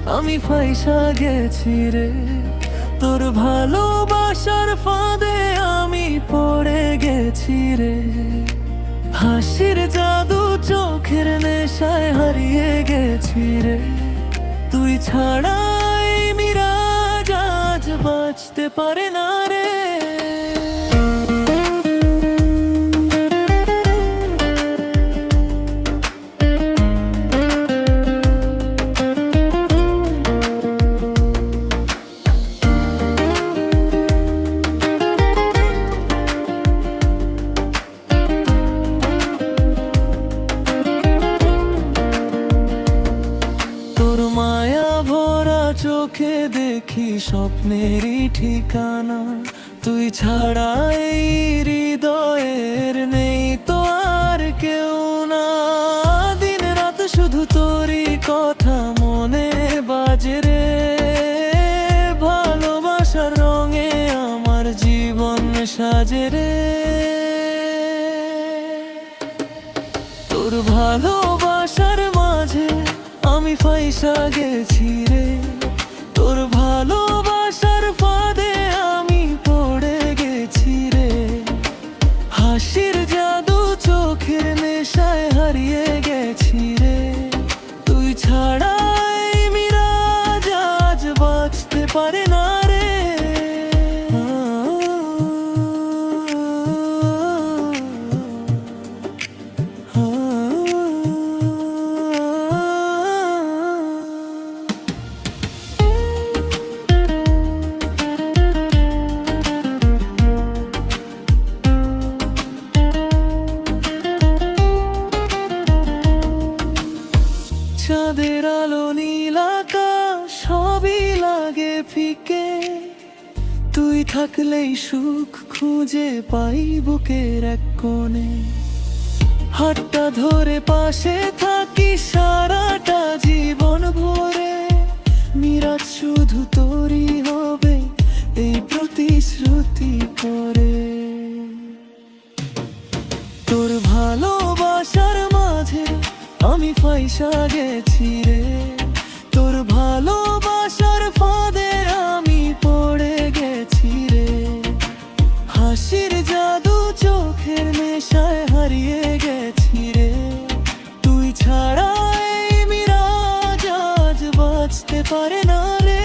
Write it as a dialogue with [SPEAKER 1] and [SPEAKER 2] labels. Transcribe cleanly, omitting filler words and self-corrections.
[SPEAKER 1] আমি ফাইসা গেছি রে। তোর ভালোবাসার ফাঁদে আমি পড়ে গেছি রে। হাসির জাদু চোখের নেশায় হারিয়ে গেছি রে। তুই ছাড়া এই মিরাজ আজ বাঁচতে পারে না রে। চোখে দেখি স্বপ্নেরই ঠিকানা। তুই ছাড়া এই হৃদয়ের নেই তো আর কেউ না। দিন রাত শুধু তোরই কথা মনে বাজে রে। ভালোবাসার রঙে আমার জীবন সাজে রে। তোর ভালোবাসার মাঝে আমি ফাইসা গেছি রে। তোর ভালোবাসার ফাঁদে আমি পড়ে গেছি রে। হাসির জাদু চোখের নেশায় হারিয়ে গেছি রে। তুই ছাড়া এই মিরাজ আজ বাঁচতে পারে না রে। চাঁদের আলো নীল আকাশ সবই লাগে ফিকে। তুই থাকলেই সুখ খুঁজে পাই বুকের এক কোণে। হাতটা ধরে পাশে থাকি সারাটা জীবন ভরে। মিরাজ শুধু তোরই হবে এই প্রতিশ্রুতি করে। তোর ভালোবাসার মাঝে আমি ফাইসা গেছি রে। তোর ভালোবাসার ফাঁদে আমি পড়ে গেছি রে। হাসির জাদু চোখের নেশায় হারিয়ে গেছি রে। তুই ছাড়া এই মিরাজ আজ বাঁচতে পারে না রে।